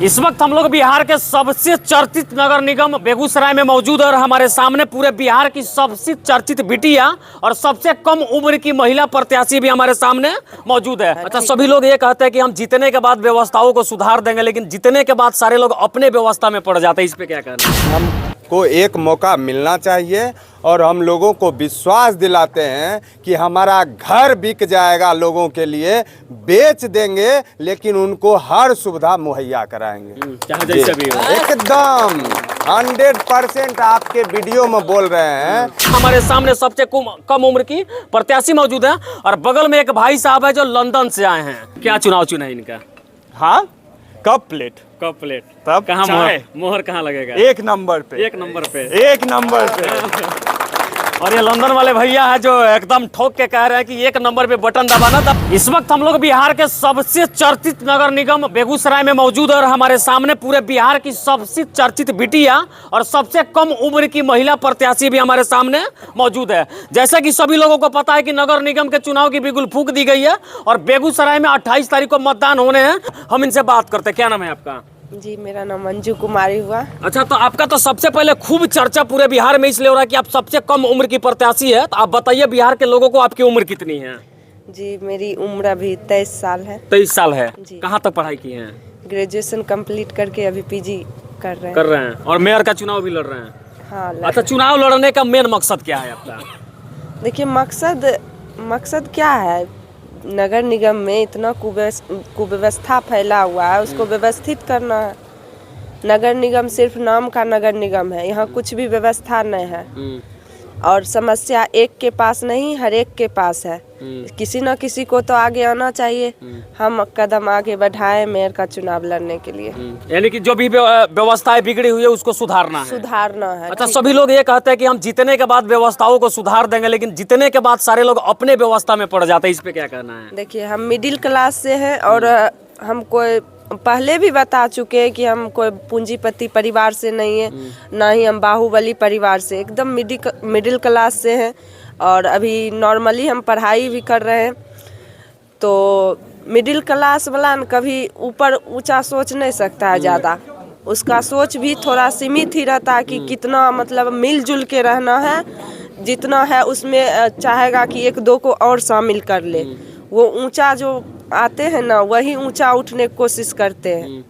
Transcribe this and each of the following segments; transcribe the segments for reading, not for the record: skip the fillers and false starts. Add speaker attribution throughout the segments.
Speaker 1: इस वक्त हम लोग बिहार के सबसे चर्चित नगर निगम बेगूसराय में मौजूद है और हमारे सामने पूरे बिहार की सबसे चर्चित बिटिया और सबसे कम उम्र की महिला प्रत्याशी भी हमारे सामने मौजूद है। अच्छा, सभी लोग ये कहते हैं कि हम जीतने के बाद व्यवस्थाओं को सुधार देंगे, लेकिन जीतने के बाद सारे लोग अपने व्यवस्था में पड़ जाते हैं। इस पे क्या कहना है?
Speaker 2: हमको एक मौका मिलना चाहिए और हम लोगों को विश्वास दिलाते हैं कि हमारा घर बिक जाएगा, लोगों के लिए बेच देंगे, लेकिन उनको हर सुविधा मुहैया कराएंगे।
Speaker 1: चाहे जैसे भी हो।
Speaker 2: एकदम 100% आपके वीडियो में बोल रहे हैं।
Speaker 1: हमारे सामने सबसे कम उम्र की प्रत्याशी मौजूद है और बगल में एक भाई साहब है जो लंदन से आए हैं। क्या चुनाव चुना है इनका?
Speaker 3: हाँ, कप प्लेट
Speaker 1: तब कहाँ मोहर कहाँ लगेगा?
Speaker 3: एक नंबर पे।
Speaker 1: और ये लंदन वाले भैया है जो एकदम ठोक के कह रहे हैं कि एक नंबर पे बटन दबाना था। इस वक्त हम लोग बिहार के सबसे चर्चित नगर निगम बेगूसराय में मौजूद है और हमारे सामने पूरे बिहार की सबसे चर्चित बिटिया और सबसे कम उम्र की महिला प्रत्याशी भी हमारे सामने मौजूद है। जैसा कि सभी लोगों को पता है कि नगर निगम के चुनाव की बिगुल फूंक दी गई है और बेगूसराय में 28 तारीख को मतदान होने हैं। हम इनसे बात करते हैं। क्या नाम है आपका?
Speaker 4: जी, मेरा नाम मंजू कुमारी हुआ।
Speaker 1: अच्छा, तो आपका तो सबसे पहले खूब चर्चा पूरे बिहार में इसलिए हो रहा है कि आप सबसे कम उम्र की प्रत्याशी है। तो आप बताइए बिहार के लोगों को आपकी उम्र कितनी है?
Speaker 4: जी, मेरी उम्र अभी 23 साल है।
Speaker 1: 23 साल है।
Speaker 4: जी।
Speaker 1: कहाँ तक पढ़ाई की है?
Speaker 4: ग्रेजुएशन कंप्लीट करके अभी पीजी कर रहे हैं।
Speaker 1: और मेयर का चुनाव भी लड़ रहे हैं?
Speaker 4: हाँ,
Speaker 1: अच्छा, चुनाव लड़ने का मेन मकसद क्या है आपका?
Speaker 4: देखिए, मकसद क्या है, नगर निगम में इतना कुव्यवस्था फैला हुआ है, उसको व्यवस्थित करना है। नगर निगम सिर्फ नाम का नगर निगम है, यहाँ कुछ भी व्यवस्था नहीं है और समस्या एक के पास नहीं, हर एक के पास है। किसी न किसी को तो आगे आना चाहिए। हम कदम आगे बढ़ाएं मेयर का चुनाव लड़ने के लिए।
Speaker 1: यानी कि जो भी व्यवस्थाएं बिगड़ी हुई है उसको सुधारना है। अच्छा, सभी लोग ये कहते हैं कि हम जीतने के बाद व्यवस्थाओं को सुधार देंगे, लेकिन जीतने के बाद सारे लोग अपने व्यवस्था में पड़ जाते हैं। इस पे क्या कहना है?
Speaker 4: देखिए, हम मिडिल क्लास से हैं और हम कोई पहले भी बता चुके हैं कि हम कोई पूंजीपति परिवार से नहीं है, ना ही हम बाहुबली परिवार से, एकदम मिडिल क्लास से हैं और अभी नॉर्मली हम पढ़ाई भी कर रहे हैं। तो मिडिल क्लास वाला कभी ऊपर ऊंचा सोच नहीं सकता है ज़्यादा, उसका सोच भी थोड़ा सीमित ही रहता है कि कितना मतलब मिलजुल के रहना है, जितना है उसमें चाहेगा कि एक दो को और शामिल कर ले। वो ऊंचा जो आते हैं ना, वही ऊंचा उठने की कोशिश करते हैं।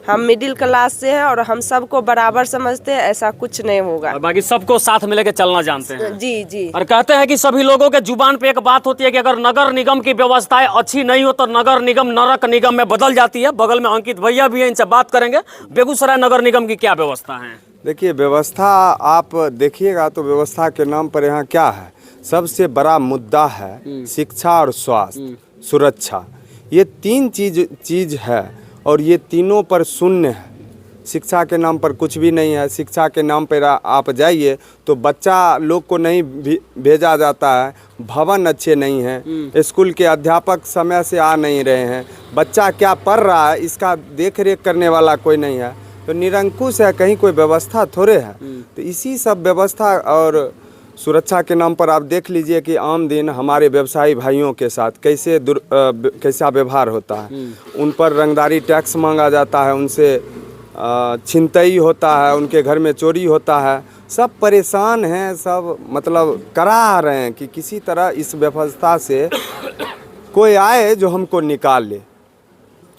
Speaker 4: हम मिडिल क्लास से हैं और हम सबको बराबर समझते हैं, ऐसा कुछ नहीं होगा।
Speaker 1: और बाकी सबको साथ मिलकर चलना जानते हैं।
Speaker 4: जी।
Speaker 1: और कहते हैं कि सभी लोगों के जुबान पे एक बात होती है कि अगर नगर निगम की व्यवस्थाएं अच्छी नहीं हो तो नगर निगम नरक निगम में बदल जाती है। बगल में अंकित भैया भी है, इनसे बात करेंगे। बेगूसराय नगर निगम की क्या व्यवस्था है?
Speaker 2: देखिए, व्यवस्था आप देखिएगा तो व्यवस्था के नाम पर यहाँ क्या है, सबसे बड़ा मुद्दा है शिक्षा और स्वास्थ्य, सुरक्षा। ये तीन चीज है और ये तीनों पर शून्य है। शिक्षा के नाम पर कुछ भी नहीं है। शिक्षा के नाम पर आप जाइए तो बच्चा लोग को नहीं भेजा जाता है, भवन अच्छे नहीं हैं, स्कूल के अध्यापक समय से आ नहीं रहे हैं, बच्चा क्या पढ़ रहा है इसका देख रेख करने वाला कोई नहीं है, तो निरंकुश है, कहीं कोई व्यवस्था थोड़े है। तो इसी सब व्यवस्था और सुरक्षा के नाम पर आप देख लीजिए कि आम दिन हमारे व्यवसायी भाइयों के साथ कैसा व्यवहार होता है। उन पर रंगदारी टैक्स मांगा जाता है, उनसे छिनतई होता है, उनके घर में चोरी होता है। सब परेशान हैं, सब मतलब करा रहे हैं कि किसी तरह इस व्यवस्था से कोई आए जो हमको निकाल ले।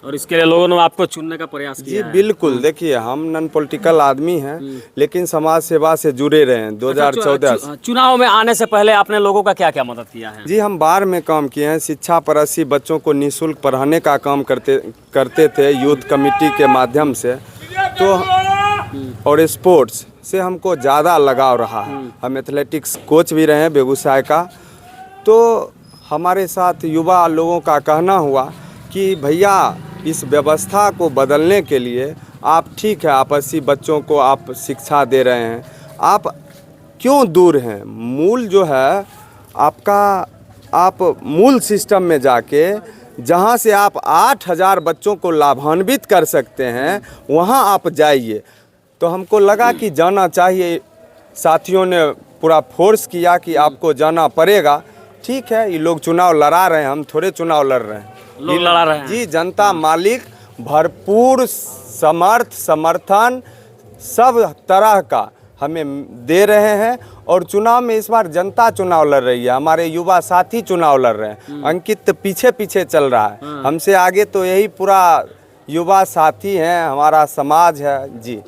Speaker 1: और इसके लिए लोगों ने आपको चुनने का प्रयास किया है।
Speaker 2: बिल्कुल। देखिए, हम नॉन पॉलिटिकल आदमी हैं, लेकिन समाज सेवा से जुड़े रहे हैं 2014
Speaker 1: चुनाव में आने से पहले आपने लोगों का क्या क्या मदद किया है?
Speaker 2: जी, हम बार में काम किए हैं। शिक्षा पर 80 बच्चों को निःशुल्क पढ़ाने का काम करते थे यूथ कमेटी के माध्यम से। तो और स्पोर्ट्स से हमको ज़्यादा लगाव रहा है। हम एथलेटिक्स कोच भी रहे हैं बेगूसराय का। तो हमारे साथ युवा लोगों का कहना हुआ कि भैया, इस व्यवस्था को बदलने के लिए आप ठीक है, आप 80 बच्चों को आप शिक्षा दे रहे हैं, आप क्यों दूर हैं? मूल जो है आपका, आप मूल सिस्टम में जाके जहां से आप 8000 बच्चों को लाभान्वित कर सकते हैं वहां आप जाइए। तो हमको लगा कि जाना चाहिए। साथियों ने पूरा फोर्स किया कि आपको जाना पड़ेगा। ठीक है, ये लोग चुनाव लड़ा रहे हैं, हम थोड़े चुनाव लड़ रहे हैं,
Speaker 1: लोग लड़ा रहे हैं।
Speaker 2: जी, जनता मालिक भरपूर समर्थन सब तरह का हमें दे रहे हैं। और चुनाव में इस बार जनता चुनाव लड़ रही है, हमारे युवा साथी चुनाव लड़ रहे हैं। अंकित पीछे पीछे चल रहा है, हमसे आगे तो यही पूरा युवा साथी हैं, हमारा समाज है जी।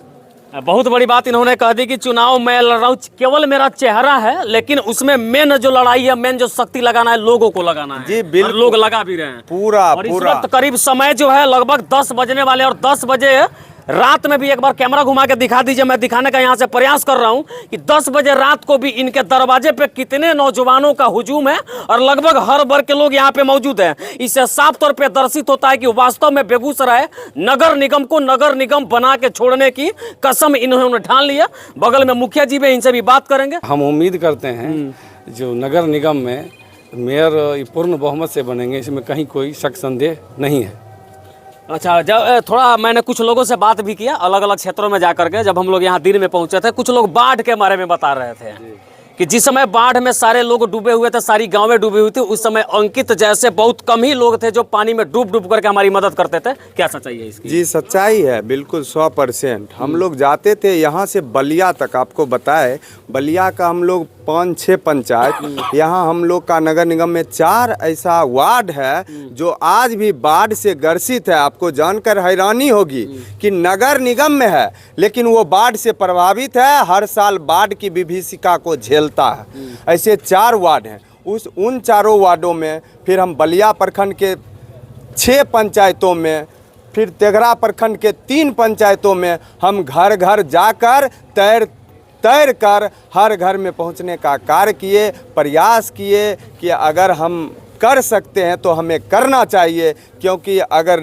Speaker 1: बहुत बड़ी बात इन्होंने कह दी कि चुनाव मैं लड़ रहा हूँ, केवल मेरा चेहरा है, लेकिन उसमें मेन जो लड़ाई है, मेन जो शक्ति लगाना है, लोगों को लगाना है
Speaker 2: जी, बिल्कुल।
Speaker 1: और लोग लगा भी रहे हैं
Speaker 2: पूरा
Speaker 1: और इस
Speaker 2: पूरा
Speaker 1: वक्त करीब समय जो है लगभग 10 बजने वाले, और 10 बजे रात में भी एक बार कैमरा घुमा के दिखा दीजिए। मैं दिखाने का यहाँ से प्रयास कर रहा हूँ कि 10 बजे रात को भी इनके दरवाजे पे कितने नौजवानों का हुजूम है और लगभग हर वर्ग के लोग यहाँ पे मौजूद हैं। इससे साफ तौर पे दर्शित होता है कि वास्तव में बेगूसराय नगर निगम को नगर निगम बना के छोड़ने की कसम इन्होंने ठान लिया। बगल में मुखिया जी भी, इनसे भी बात करेंगे।
Speaker 5: हम उम्मीद करते हैं जो नगर निगम में मेयर पूर्ण बहुमत से बनेंगे, इसमें कहीं कोई शक संदेह नहीं है।
Speaker 1: अच्छा, जब थोड़ा मैंने कुछ लोगों से बात भी किया अलग अलग क्षेत्रों में जाकर के, जब हम लोग यहाँ दिन में पहुंचे थे, कुछ लोग बाढ़ के बारे में बता रहे थे कि जिस समय बाढ़ में सारे लोग डूबे हुए थे, सारी गांवें डूबी हुई थी, उस समय अंकित जैसे बहुत कम ही लोग थे जो पानी में डूब डूब करके हमारी मदद करते थे। क्या सच्चाई है इसकी?
Speaker 2: जी सच्चाई है, बिल्कुल 100%। हम लोग जाते थे यहाँ से बलिया तक, आपको बताए बलिया का हम लोग 5-6 पंचायत, यहाँ हम लोग का नगर निगम में 4 ऐसा वार्ड है जो आज भी बाढ़ से ग्रसित है। आपको जानकर हैरानी होगी कि नगर निगम में है लेकिन वो बाढ़ से प्रभावित है, हर साल बाढ़ की विभीषिका को झेलता है। ऐसे 4 वार्ड हैं। उन चारों वार्डों में फिर हम बलिया प्रखंड के 6 पंचायतों में, फिर तेघरा प्रखंड के 3 पंचायतों में हम घर घर जाकर तैर कर हर घर में पहुंचने का कार्य किए, प्रयास किए कि अगर हम कर सकते हैं तो हमें करना चाहिए, क्योंकि अगर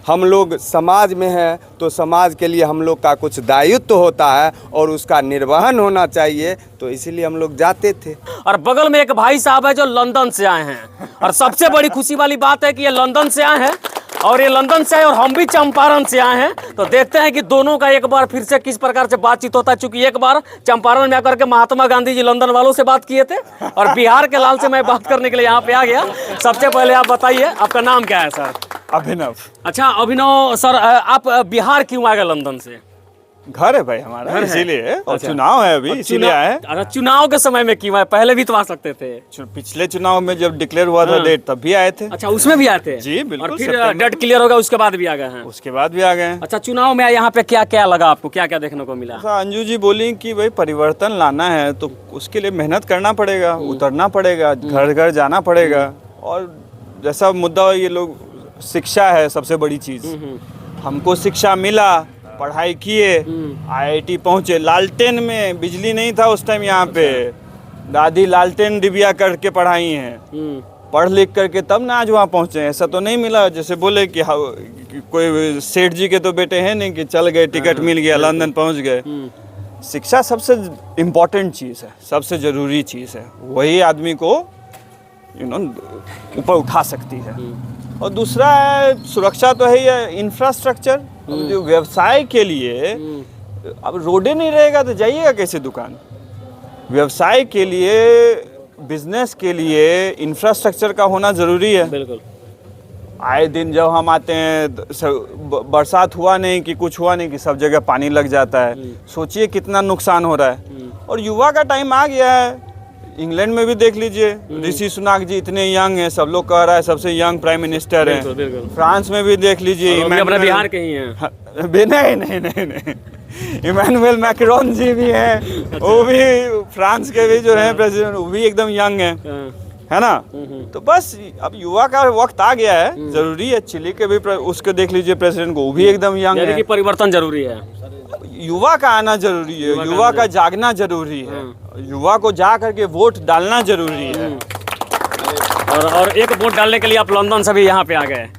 Speaker 2: हम लोग समाज में हैं तो समाज के लिए हम लोग का कुछ दायित्व होता है और उसका निर्वहन होना चाहिए, तो इसीलिए हम लोग जाते थे।
Speaker 1: और बगल में एक भाई साहब है जो लंदन से आए हैं, और सबसे बड़ी खुशी वाली बात है कि ये लंदन से आए हैं और ये लंदन से आए और हम भी चंपारण से आए हैं। तो देखते हैं कि दोनों का एक बार फिर से किस प्रकार से बातचीत होता है, चूंकि एक बार चंपारण में आकर के महात्मा गांधी जी लंदन वालों से बात किए थे और बिहार के लाल से मैं बात करने के लिए यहाँ पे आ गया। सबसे पहले आप बताइए, आपका नाम क्या है सर?
Speaker 3: अभिनव।
Speaker 1: अच्छा अभिनव सर, आप बिहार क्यों आ गए लंदन से?
Speaker 3: घर है भाई हमारा, इसीलिए। और
Speaker 1: अच्छा।
Speaker 3: चुनाव है अभी, इसीलिए आए।
Speaker 1: अच्छा, चुनाव के समय में क्यों आए? पहले भी तो आ सकते थे।
Speaker 3: पिछले चुनाव में जब डिक्लेयर हुआ था डेट, तब भी आए थे।
Speaker 1: अच्छा, उसमें भी आए थे?
Speaker 3: जी बिल्कुल।
Speaker 1: और फिर डेट क्लियर होगा उसके बाद भी आ गए हैं?
Speaker 3: उसके बाद भी आ गए हैं।
Speaker 1: अच्छा, चुनाव में यहाँ पे क्या क्या लगा आपको, क्या क्या देखने को मिला?
Speaker 3: अंजू जी बोली कि भाई परिवर्तन लाना है तो उसके लिए मेहनत करना पड़ेगा, उतरना पड़ेगा, घर घर जाना पड़ेगा। और जैसा मुद्दा ये लोग, शिक्षा है सबसे बड़ी चीज़। हमको शिक्षा मिला, पढ़ाई किए, IIT पहुँचे। लालटेन में बिजली नहीं था उस टाइम यहाँ पे, दादी लालटेन डिबिया करके पढ़ाई हैं, पढ़ लिख करके तब ना आज वहाँ पहुँचे। ऐसा तो नहीं मिला जैसे बोले कि कोई सेठ जी के तो बेटे हैं नहीं कि चल गए, टिकट मिल गया, लंदन पहुँच गए। शिक्षा सबसे इम्पोर्टेंट चीज़ है, सबसे ज़रूरी चीज़ है, वही आदमी को ऊपर उठा सकती है। और दूसरा है सुरक्षा, तो है ही, इंफ्रास्ट्रक्चर। जो व्यवसाय के लिए अब रोडे नहीं रहेगा तो जाइएगा कैसे दुकान? व्यवसाय के लिए, बिजनेस के लिए इंफ्रास्ट्रक्चर का होना ज़रूरी है।
Speaker 1: बिल्कुल।
Speaker 3: आए दिन जब हम आते हैं, बरसात हुआ नहीं कि कुछ हुआ नहीं कि सब जगह पानी लग जाता है। सोचिए कितना नुकसान हो रहा है। और युवा का टाइम आ गया है। इंग्लैंड में भी देख लीजिए, ऋषि सुनाक जी इतने यंग हैं, सब लोग कह रहा है सबसे यंग प्राइम मिनिस्टर हैं। फ्रांस में भी देख लीजिए,
Speaker 1: अपने बिहार के ही हैं।
Speaker 3: नहीं, इमैनुअल मैक्रोन जी भी हैं, वो भी फ्रांस के भी जो हैं प्रेसिडेंट, वो भी एकदम यंग हैं, है ना। तो बस अब युवा का वक्त आ गया है, जरूरी है। चिली के भी उसको देख लीजिए प्रेसिडेंट को, वो भी एकदम यंग है।
Speaker 1: कि परिवर्तन जरूरी है,
Speaker 3: युवा का आना जरूरी है, युवा का जागना जरूरी है, युवा को जा करके वोट डालना जरूरी है।
Speaker 1: और एक वोट डालने के लिए आप लंदन से भी यहाँ पे आ गए?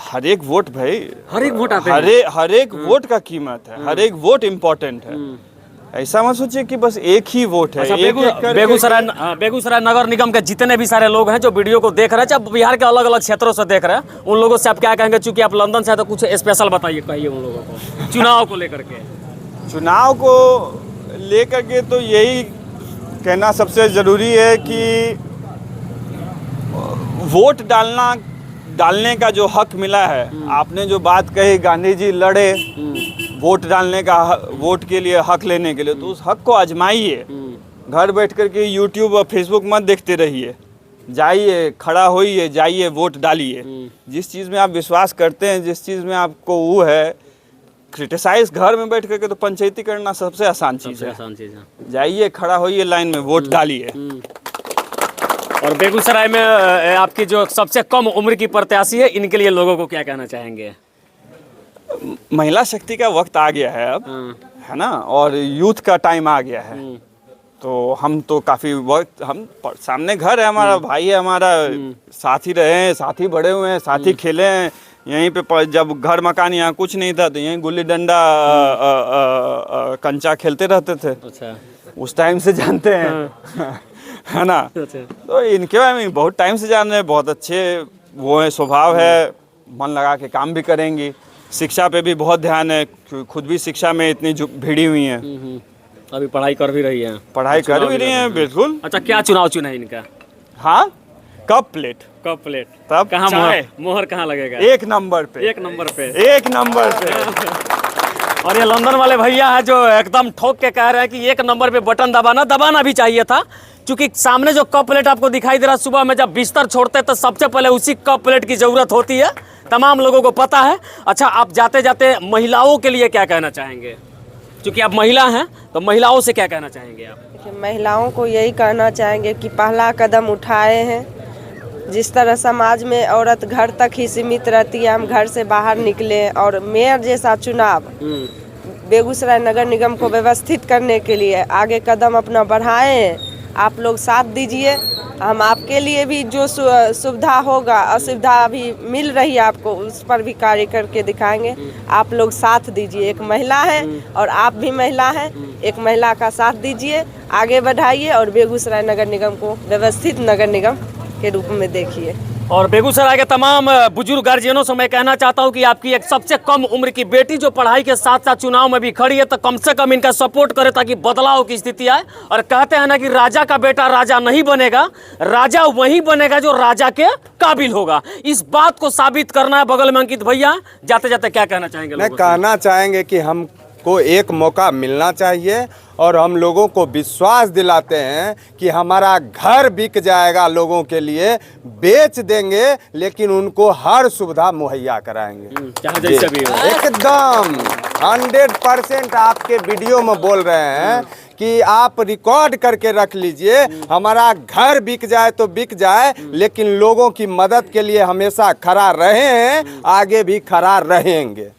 Speaker 3: हर एक वोट भाई,
Speaker 1: हर एक वोट आते हैं?
Speaker 3: हर एक वोट का कीमत है, हर एक वोट इम्पोर्टेंट है। ऐसा मत सोचिए कि बस एक ही वोट है।
Speaker 1: अच्छा, बेगूसराय नगर निगम के जितने भी सारे लोग हैं जो वीडियो को देख रहे हैं, चाहे बिहार के अलग अलग क्षेत्रों से देख रहे हैं, उन लोगों से आप क्या कहेंगे? चूंकि आप लंदन से हैं तो कुछ स्पेशल बताइए, कहिए उन लोगों को चुनाव को लेकर के।
Speaker 3: चुनाव को लेकर के तो यही कहना सबसे ज़रूरी है कि वोट डालना डालने का जो हक मिला है, आपने जो बात कही गांधी जी लड़े वोट डालने का, वोट के लिए हक लेने के लिए, तो उस हक को आजमाइए। घर बैठ कर के यूट्यूब और फेसबुक मत देखते रहिए, जाइए, खड़ा होइए, जाइए, वोट डालिए। जिस चीज़ में आप विश्वास करते हैं, जिस चीज़ में आपको वो है, क्रिटिसाइज घर में बैठ करके तो पंचायती करना सबसे आसान चीज़ है। जाइए, खड़ा होइए, लाइन में वोट डालिए।
Speaker 1: और बेगूसराय में आपकी जो सबसे कम उम्र की प्रत्याशी है, इनके लिए लोगों को क्या कहना चाहेंगे?
Speaker 3: महिला शक्ति का वक्त आ गया है अब, है ना, और यूथ का टाइम आ गया है। तो हम तो काफ़ी वक्त, हम सामने घर है हमारा, भाई है हमारा, साथ ही रहे हैं, साथ ही बड़े हुए हैं, साथ ही खेले हैं यहीं पे। जब घर मकान यहाँ कुछ नहीं था तो यहीं गुल्ली डंडा कंचा खेलते रहते थे।
Speaker 1: अच्छा,
Speaker 3: उस टाइम से जानते हैं है ना। तो इनके बारे में बहुत टाइम से जान रहे हैं, बहुत अच्छे वो है, स्वभाव है, मन लगा के काम भी करेंगी। शिक्षा पे भी बहुत ध्यान है, खुद भी शिक्षा में इतनी भिड़ी हुई हैं।
Speaker 1: अभी पढ़ाई कर भी रही है,
Speaker 3: पढ़ाई कर भी रही हैं, बिल्कुल।
Speaker 1: अच्छा, क्या चुनाव चुना है इनका?
Speaker 3: हाँ, कप प्लेट,
Speaker 1: कप प्लेट।
Speaker 3: तब
Speaker 1: कहाँ
Speaker 3: चाय?
Speaker 1: मोहर कहाँ लगेगा?
Speaker 3: एक नंबर पे,
Speaker 1: एक नंबर पे,
Speaker 3: एक नंबर पे।
Speaker 1: और ये लंदन वाले भैया है जो एकदम ठोक के कह रहे हैं कि एक नंबर पे बटन दबाना भी चाहिए था, क्योंकि सामने जो कप प्लेट आपको दिखाई दे रहा है, सुबह में जब बिस्तर छोड़ते हैं तो सबसे पहले उसी कप प्लेट की जरूरत होती है, तमाम लोगों को पता है। अच्छा, आप जाते जाते महिलाओं के लिए क्या कहना चाहेंगे? क्योंकि आप महिला हैं, तो महिलाओं से क्या कहना चाहेंगे आप?
Speaker 4: देखिए, महिलाओं को यही कहना चाहेंगे कि पहला कदम उठाए हैं। जिस तरह समाज में औरत घर तक ही सीमित रहती है, हम घर से बाहर निकले और मेयर जैसा चुनाव बेगूसराय नगर निगम को व्यवस्थित करने के लिए आगे कदम अपना बढ़ाए हैं। आप लोग साथ दीजिए, हम आपके लिए भी जो सुविधा होगा, असुविधा अभी मिल रही है आपको, उस पर भी कार्य करके दिखाएंगे। आप लोग साथ दीजिए, एक महिला है और आप भी महिला हैं, एक महिला का साथ दीजिए, आगे बढ़ाइए और बेगूसराय नगर निगम को व्यवस्थित नगर निगम के रूप में देखिए।
Speaker 1: और बेगूसराय के तमाम बुजुर्ग गार्जियनों से मैं कहना चाहता हूं कि आपकी एक सबसे कम उम्र की बेटी जो पढ़ाई के साथ साथ चुनाव में भी खड़ी है, तो कम से कम इनका सपोर्ट करें ताकि बदलाव की स्थिति आए। और कहते हैं ना कि राजा का बेटा राजा नहीं बनेगा, राजा वही बनेगा जो राजा के काबिल होगा। इस बात को साबित करना है। बगल में अंकित भैया, जाते जाते क्या कहना चाहेंगे?
Speaker 2: मैं कहना चाहेंगे कि हमको एक मौका मिलना चाहिए और हम लोगों को विश्वास दिलाते हैं कि हमारा घर बिक जाएगा, लोगों के लिए बेच देंगे, लेकिन उनको हर सुविधा मुहैया कराएंगे।
Speaker 1: चाहे जैसे भी हो।
Speaker 2: एकदम 100% आपके वीडियो में बोल रहे हैं कि आप रिकॉर्ड करके रख लीजिए, हमारा घर बिक जाए तो बिक जाए, लेकिन लोगों की मदद के लिए हमेशा खड़ा रहे हैं, आगे भी खड़ा रहेंगे।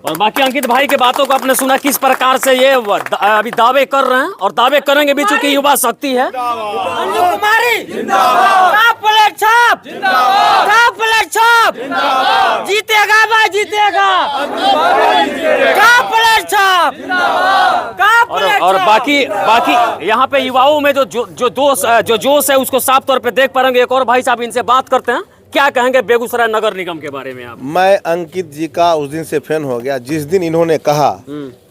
Speaker 1: और बाकी अंकित भाई के बातों को आपने सुना किस प्रकार से ये अभी दावे कर रहे हैं और दावे करेंगे भी, चूंकि युवा शक्ति है। अंजू कुमारी जिंदाबाद, का प्लेट छाप जिंदाबाद, का प्लेट छाप जिंदाबाद, जीतेगा भाई जीतेगा, का प्लेट छाप जिंदाबाद, का प्लेट छाप। और बाकी यहाँ पे युवाओं में जो जोश है उसको साफ तौर पे देख पाएंगे। एक और भाई साहब, इनसे बात करते हैं, क्या कहेंगे बेगूसराय नगर निगम के बारे में आप?
Speaker 6: मैं अंकित जी का उस दिन से फैन हो गया जिस दिन इन्होंने कहा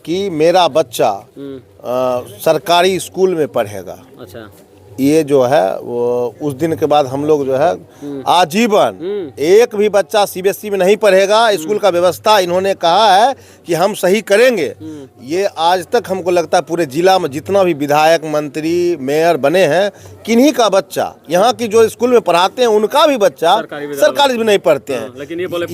Speaker 6: कि मेरा बच्चा सरकारी स्कूल में पढ़ेगा।
Speaker 1: अच्छा,
Speaker 6: ये जो है वो उस दिन के बाद हम लोग जो है आजीवन एक भी बच्चा सीबीएसई में नहीं पढ़ेगा। स्कूल का व्यवस्था इन्होंने कहा है कि हम सही करेंगे। ये आज तक हमको लगता है पूरे जिला में जितना भी विधायक, मंत्री, मेयर बने हैं, किन्हीं का बच्चा यहाँ की जो स्कूल में पढ़ाते हैं उनका भी बच्चा सरकारी भी नहीं पढ़ते हैं।
Speaker 1: लेकिन ये बोले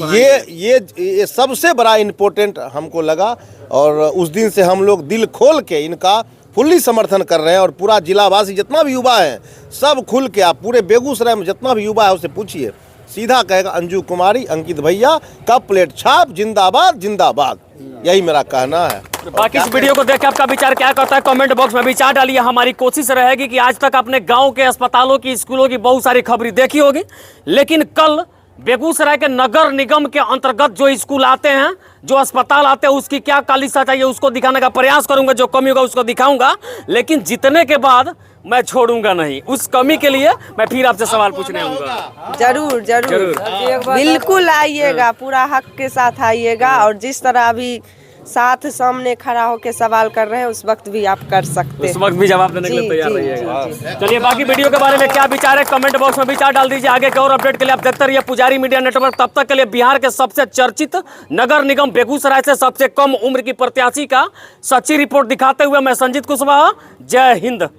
Speaker 6: ये सबसे बड़ा इम्पोर्टेंट हमको लगा और उस दिन से हम लोग दिल खोल के इनका फुल्ली समर्थन कर रहे हैं। और पूरा जिलावासी जितना भी युवा है सब खुल के, आप पूरे बेगूसराय में जितना भी युवा है उससे पूछिए, सीधा कहेगा अंजू कुमारी, अंकित भैया, कप प्लेट छाप जिंदाबाद जिंदाबाद। यही मेरा कहना है।
Speaker 1: बाकी इस वीडियो को देख के आपका विचार क्या करता है कमेंट बॉक्स में विचार डालिए। हमारी कोशिश रहेगी कि आज तक आपने गाँव के अस्पतालों की, स्कूलों की बहुत सारी खबरें देखी होगी, लेकिन कल बेगूसराय के नगर निगम के अंतर्गत जो स्कूल आते हैं, जो अस्पताल आते हैं, उसकी क्या कालिसा चाहिए उसको दिखाने का प्रयास करूंगा। जो कमी होगा उसको दिखाऊंगा, लेकिन जीतने के बाद मैं छोड़ूंगा नहीं। उस कमी के लिए मैं फिर आपसे सवाल पूछने आऊंगा।
Speaker 4: जरूर जरूर बिल्कुल आइएगा, पूरा हक के साथ आइएगा। और जिस तरह अभी साथ सामने खड़ा होकर सवाल कर रहे हैं उस वक्त भी आप कर सकते
Speaker 1: उस
Speaker 4: हैं।
Speaker 1: वक्त भी जवाब देने के लिए
Speaker 4: जी,
Speaker 1: तैयार
Speaker 4: जी,
Speaker 1: रहिएगा।
Speaker 4: जी, जी।
Speaker 1: चलिए बाकी वीडियो के बारे में क्या विचार है कमेंट बॉक्स में विचार डाल दीजिए। आगे के और अपडेट के लिए आप देखते रहिए पुजारी मीडिया नेटवर्क। तब तक के लिए बिहार के सबसे चर्चित नगर निगम बेगूसराय से सबसे कम उम्र की प्रत्याशी का सच्ची रिपोर्ट दिखाते हुए मैं संजीत कुशवाहा, जय हिंद।